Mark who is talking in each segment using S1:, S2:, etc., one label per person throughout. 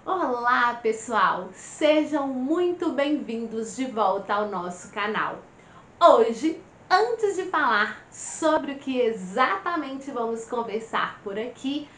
S1: Olá, pessoal! Sejam muito bem-vindos de volta ao nosso canal. Hoje, antes de falar sobre o que exatamente vamos conversar por aqui,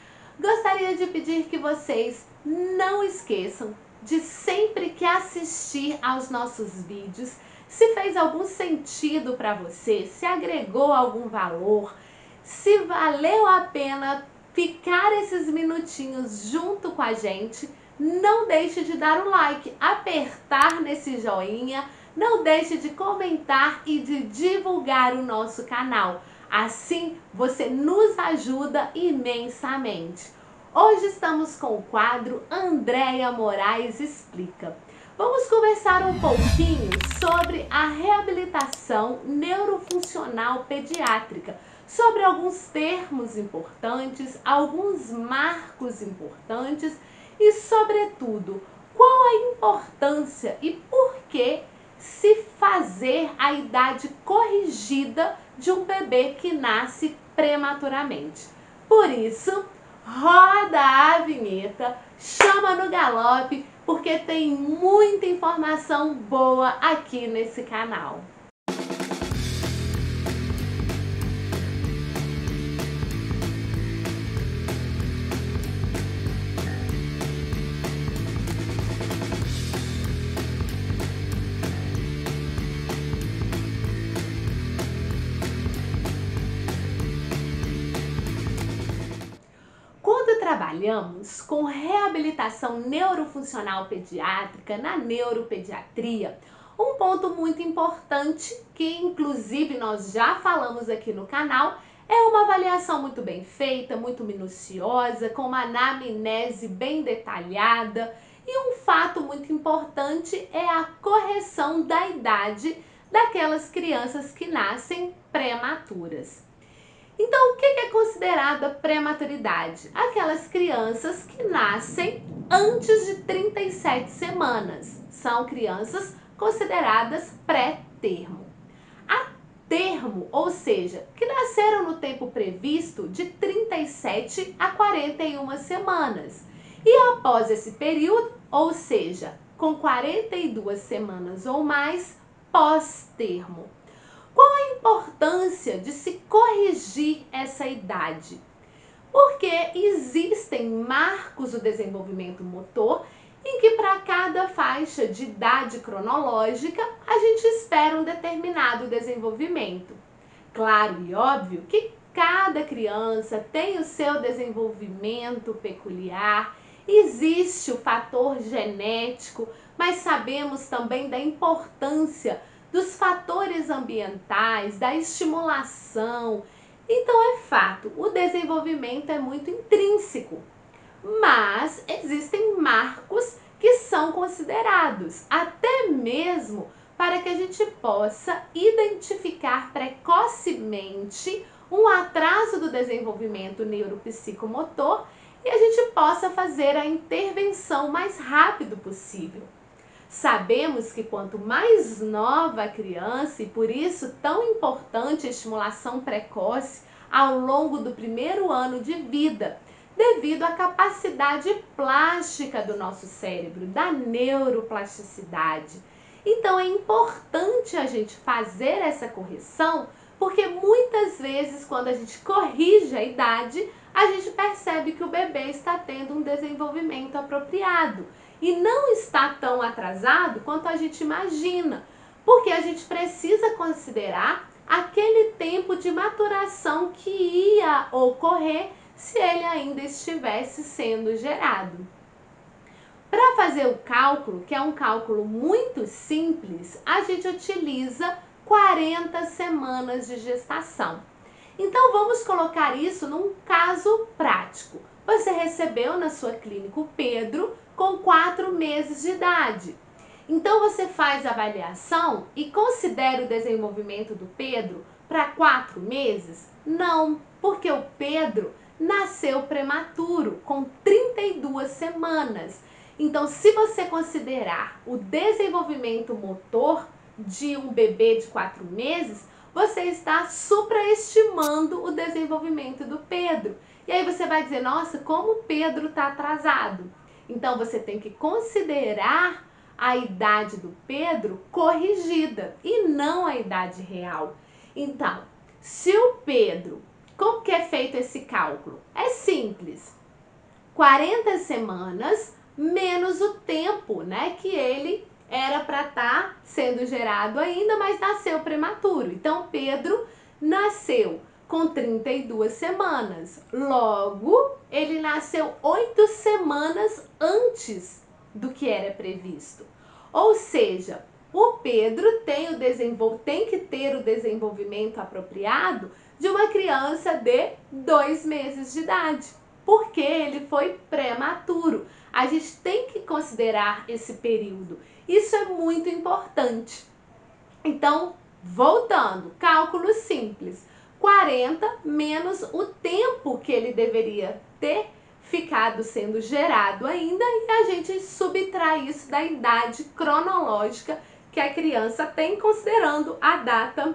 S1: gostaria de pedir que vocês não esqueçam de sempre que assistir aos nossos vídeos, se fez algum sentido para você, se agregou algum valor, se valeu a pena ficar esses minutinhos junto com a gente, não deixe de dar o like, apertar nesse joinha, não deixe de comentar e de divulgar o nosso canal. Assim você nos ajuda imensamente. Hoje estamos com o quadro Andréia Moraes Explica. Vamos conversar um pouquinho sobre a reabilitação neurofuncional pediátrica, sobre alguns termos importantes, alguns marcos importantes e, sobretudo, qual a importância e por que se fazer a idade corrigida de um bebê que nasce prematuramente. Por isso, roda a vinheta, chama no galope, porque tem muita informação boa aqui nesse canal. Trabalhamos com reabilitação neurofuncional pediátrica na neuropediatria. Um ponto muito importante, que inclusive nós já falamos aqui no canal, é uma avaliação muito bem feita, muito minuciosa, com uma anamnese bem detalhada. E um fato muito importante é a correção da idade daquelas crianças que nascem prematuras. Então, o que é considerada prematuridade? Aquelas crianças que nascem antes de 37 semanas. São crianças consideradas pré-termo. A termo, ou seja, que nasceram no tempo previsto de 37 a 41 semanas. E após esse período, ou seja, com 42 semanas ou mais, pós-termo. Qual a importância de se corrigir essa idade? Porque existem marcos do desenvolvimento motor em que para cada faixa de idade cronológica a gente espera um determinado desenvolvimento. Claro e óbvio que cada criança tem o seu desenvolvimento peculiar, existe o fator genético, mas sabemos também da importância dos fatores ambientais, da estimulação. Então é fato, o desenvolvimento é muito intrínseco, mas existem marcos que são considerados, até mesmo para que a gente possa identificar precocemente um atraso do desenvolvimento neuropsicomotor e a gente possa fazer a intervenção mais rápido possível. Sabemos que quanto mais nova a criança, e por isso tão importante a estimulação precoce ao longo do primeiro ano de vida, devido à capacidade plástica do nosso cérebro, da neuroplasticidade. Então é importante a gente fazer essa correção, porque muitas vezes quando a gente corrige a idade, a gente percebe que o bebê está tendo um desenvolvimento apropriado e não está tão atrasado quanto a gente imagina, porque a gente precisa considerar aquele tempo de maturação que ia ocorrer se ele ainda estivesse sendo gerado. Para fazer o cálculo, que é um cálculo muito simples, a gente utiliza 40 semanas de gestação. Então vamos colocar isso num caso prático. Você recebeu na sua clínica o Pedro com 4 meses de idade. Então você faz a avaliação e considera o desenvolvimento do Pedro para 4 meses? Não, porque o Pedro nasceu prematuro, com 32 semanas. Então, se você considerar o desenvolvimento motor de um bebê de 4 meses, você está supraestimando o desenvolvimento do Pedro. E aí você vai dizer, nossa, como o Pedro está atrasado. Então você tem que considerar a idade do Pedro corrigida e não a idade real. Então, se o Pedro, como que é feito esse cálculo? É simples. 40 semanas menos o tempo, né, que ele era para estar sendo gerado ainda, mas nasceu prematuro. Então, Pedro nasceu com 32 semanas. Logo, ele nasceu 8 semanas antes do que era previsto. Ou seja, o Pedro tem que ter o desenvolvimento apropriado de uma criança de 2 meses de idade, porque ele foi prematuro. A gente tem que considerar esse período. Isso é muito importante. Então, voltando, cálculo simples. 40 menos o tempo que ele deveria ter ficado sendo gerado ainda, e a gente subtrai isso da idade cronológica que a criança tem, considerando a data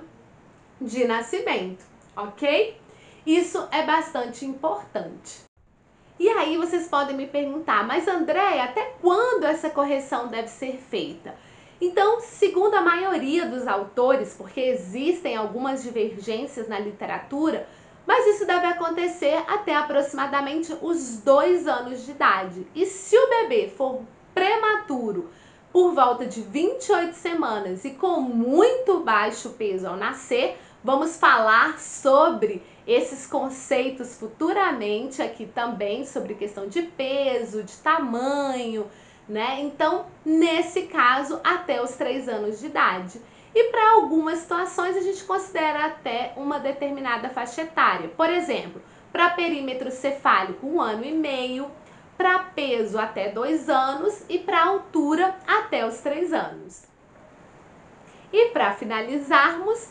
S1: de nascimento, ok? Isso é bastante importante. E aí vocês podem me perguntar, mas Andréia, até quando essa correção deve ser feita? Então, segundo a maioria dos autores, porque existem algumas divergências na literatura, mas isso deve acontecer até aproximadamente os 2 anos de idade. E se o bebê for prematuro por volta de 28 semanas e com muito baixo peso ao nascer, vamos falar sobre esses conceitos futuramente aqui também, sobre questão de peso, de tamanho, né? Então, nesse caso, até os 3 anos de idade. E para algumas situações a gente considera até uma determinada faixa etária. Por exemplo, para perímetro cefálico, 1 ano e meio, para peso até 2 anos e para altura até os 3 anos. E para finalizarmos,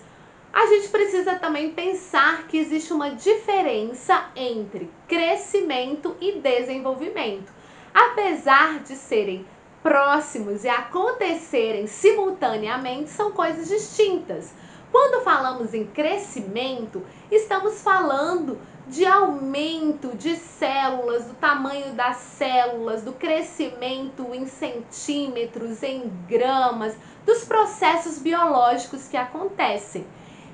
S1: a gente precisa também pensar que existe uma diferença entre crescimento e desenvolvimento. Apesar de serem próximos e acontecerem simultaneamente, são coisas distintas. Quando falamos em crescimento, estamos falando de aumento de células, do tamanho das células, do crescimento em centímetros, em gramas, dos processos biológicos que acontecem.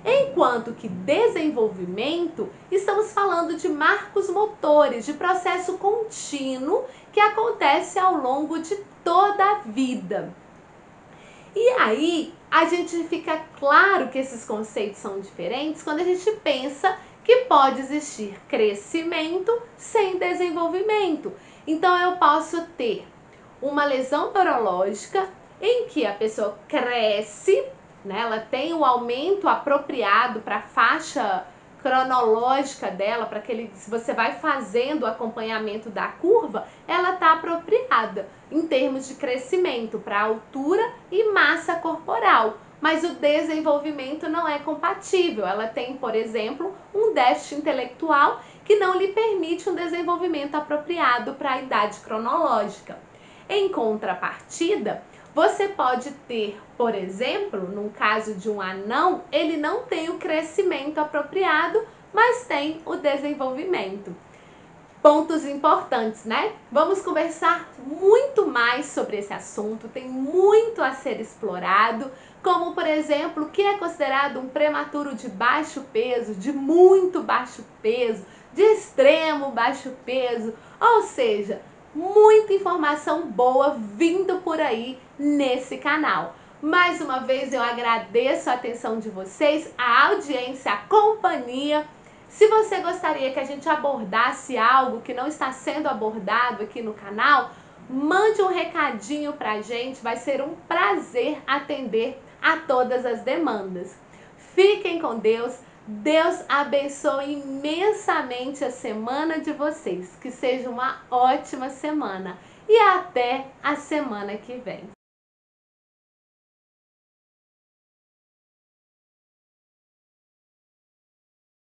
S1: Enquanto que desenvolvimento, estamos falando de marcos motores, de processo contínuo que acontece ao longo de toda a vida. E aí, a gente fica claro que esses conceitos são diferentes quando a gente pensa que pode existir crescimento sem desenvolvimento. Então, eu posso ter uma lesão neurológica em que a pessoa cresce, né? Ela tem o aumento apropriado para a faixa cronológica dela, para aquele, se você vai fazendo o acompanhamento da curva, ela está apropriada em termos de crescimento para altura e massa corporal. Mas o desenvolvimento não é compatível. Ela tem, por exemplo, um déficit intelectual que não lhe permite um desenvolvimento apropriado para a idade cronológica. Em contrapartida, você pode ter, por exemplo, no caso de um anão, ele não tem o crescimento apropriado, mas tem o desenvolvimento. Pontos importantes, né? Vamos conversar muito mais sobre esse assunto, tem muito a ser explorado, como, por exemplo, o que é considerado um prematuro de baixo peso, de muito baixo peso, de extremo baixo peso, ou seja, muita informação boa vindo por aí nesse canal. Mais uma vez eu agradeço a atenção de vocês, a audiência, a companhia. Se você gostaria que a gente abordasse algo que não está sendo abordado aqui no canal, mande um recadinho pra gente, vai ser um prazer atender a todas as demandas. Fiquem com Deus. Deus abençoe imensamente a semana de vocês. Que seja uma ótima semana. E até a semana que vem.